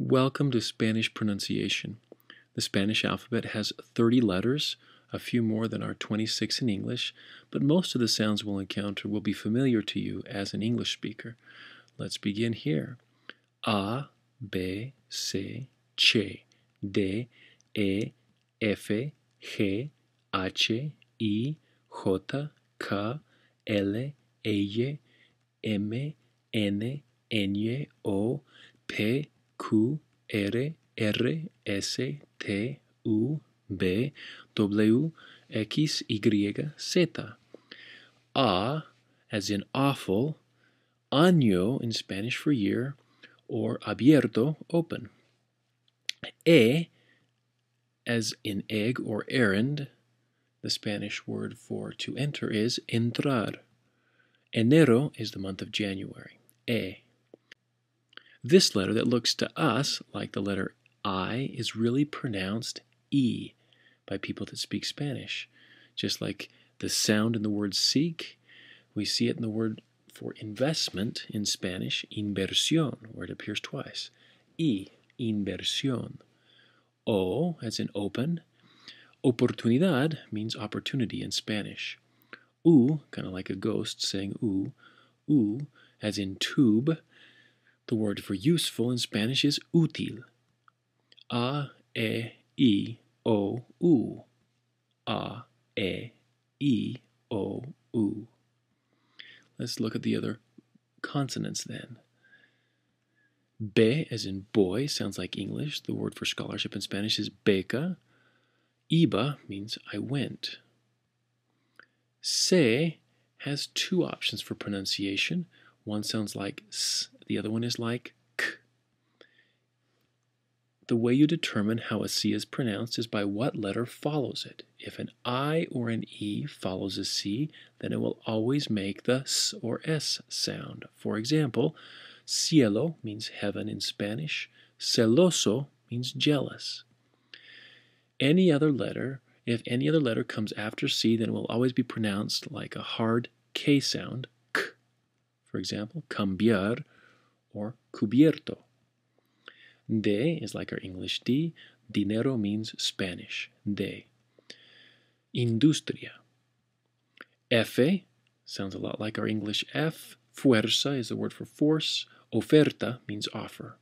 Welcome to Spanish pronunciation. The Spanish alphabet has 30 letters, a few more than our 26 in English, but most of the sounds we'll encounter will be familiar to you as an English speaker. Let's begin here. A, B, C, Ch, D, E, F, G, H, I, J, K, L, L, M, N, Ñ, O, P, Q, R, S, T, U, V, W, X, Y, Z. A, as in awful, año in Spanish for year, or abierto, open. E, as in egg or errand, the Spanish word for to enter is entrar. Enero is the month of January. E. This letter that looks to us like the letter I is really pronounced E by people that speak Spanish. Just like the sound in the word seek, we see it in the word for investment in Spanish, inversión, where it appears twice. E, inversión. O, as in open. Oportunidad means opportunity in Spanish. U, kind of like a ghost saying U. U, as in tube. The word for useful in Spanish is útil. A, E, I, O, U. A, E, I, O, U. Let's look at the other consonants then. B, as in boy, sounds like English. The word for scholarship in Spanish is beca. Iba means I went. Se has two options for pronunciation. One sounds like S, the other one is like K. The way you determine how a C is pronounced is by what letter follows it. If an I or an E follows a C, then it will always make the S or S sound. For example, cielo means heaven in Spanish. Celoso means jealous. If any other letter comes after C, then it will always be pronounced like a hard K sound, K. For example, cambiar or cubierto. De is like our English D. Dinero means Spanish, de. Industria. F sounds a lot like our English F. Fuerza is the word for force. Oferta means offer.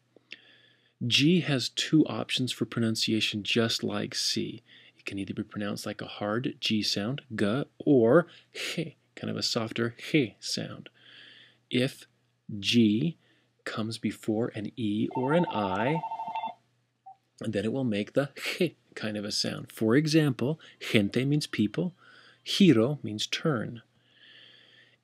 G has two options for pronunciation just like C. It can either be pronounced like a hard G sound, G, or G, kind of a softer G sound. If G comes before an E or an I, then it will make the G kind of a sound. For example, gente means people, giro means turn.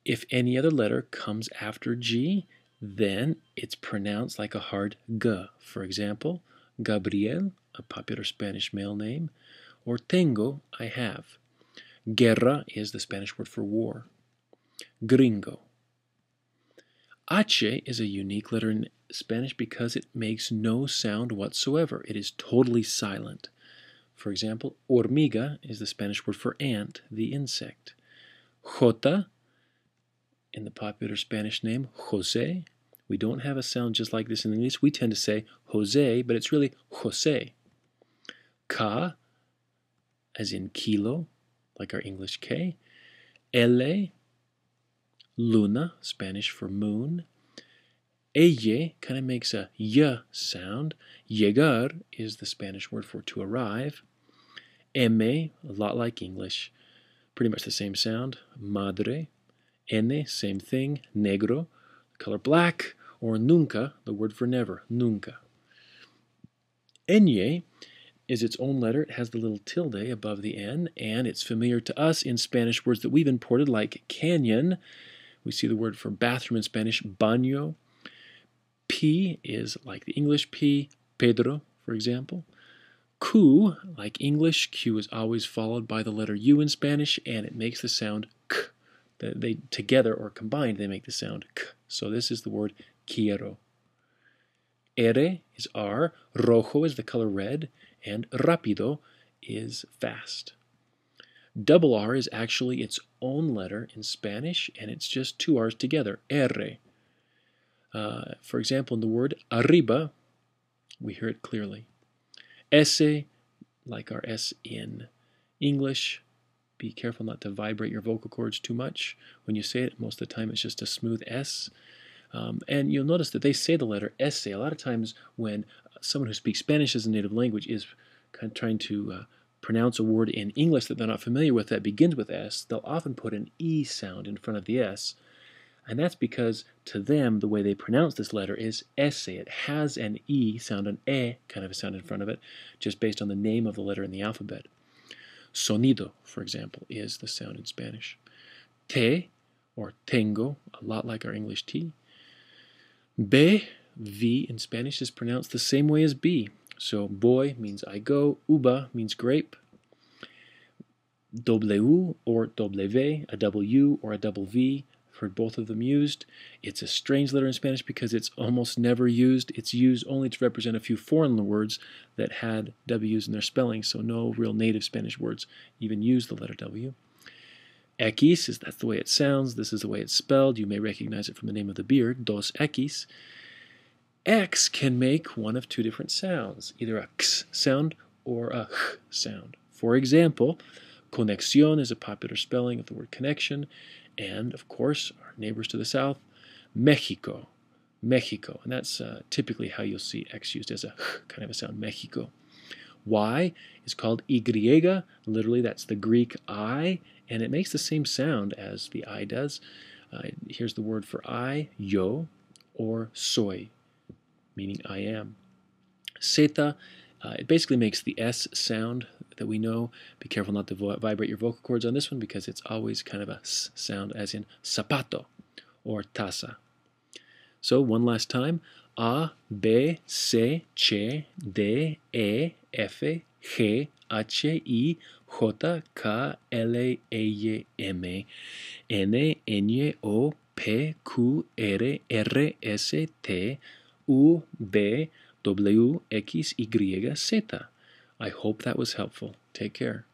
If any other letter comes after G, then it's pronounced like a hard G. For example, Gabriel, a popular Spanish male name, or tengo, I have. Guerra is the Spanish word for war. Gringo. H is a unique letter in Spanish because it makes no sound whatsoever. It is totally silent. For example, hormiga is the Spanish word for ant, the insect. Jota, in the popular Spanish name, Jose. We don't have a sound just like this in English. We tend to say Jose, but it's really Jose. Ka, as in kilo, like our English K. L, luna, Spanish for moon. Ella kind of makes a y sound. Llegar is the Spanish word for to arrive. M, a lot like English, pretty much the same sound. Madre. N, same thing. Negro, the color black. Or nunca, the word for never. Nunca. Ñ is its own letter. It has the little tilde above the N, and it's familiar to us in Spanish words that we've imported like canyon. We see the word for bathroom in Spanish, baño. P is like the English P, Pedro, for example. Q, like English, Q is always followed by the letter U in Spanish, and it makes the sound K. They together or combined, they make the sound K. So this is the word quiero. R is R, rojo is the color red, and rápido is fast. Double R is actually its own letter in Spanish, and it's just two R's together, R. For example, in the word arriba, we hear it clearly. S, like our S in English. Be careful not to vibrate your vocal cords too much when you say it. Most of the time it's just a smooth S. And you'll notice that they say the letter S. A lot of times when someone who speaks Spanish as a native language is kind of trying to pronounce a word in English that they're not familiar with that begins with S, they'll often put an E sound in front of the S. And that's because to them, the way they pronounce this letter is ese. It has an E sound, an E kind of a sound in front of it, just based on the name of the letter in the alphabet. Sonido, for example, is the sound in Spanish. Te, or tengo, a lot like our English T. Be, V in Spanish, is pronounced the same way as B. So boy means I go, uva means grape. W or W, a W or a double V, I've heard both of them used. It's a strange letter in Spanish because it's almost never used. It's used only to represent a few foreign words that had W's in their spelling, so no real native Spanish words even use the letter W. X, that's the way it sounds. This is the way it's spelled. You may recognize it from the name of the beer, Dos X. X can make one of two different sounds, either a X sound or a H sound. For example, conexión is a popular spelling of the word connection, and of course, our neighbors to the south, Mexico, Mexico. And that's typically how you'll see X used as a H kind of a sound, Mexico. Y is called Y, literally that's the Greek I, and it makes the same sound as the I does. Here's the word for I, yo, or soy, meaning I am. Zeta, it basically makes the S sound that we know. Be careful not to vibrate your vocal cords on this one because it's always kind of a S sound, as in zapato or taza. So one last time. A, B, C, Ch, D, E, F, G, H, I, J, K, L, M, N, N, O, P, Q, R, R, S, T, U, V, W, X, Y, Z. I hope that was helpful. Take care.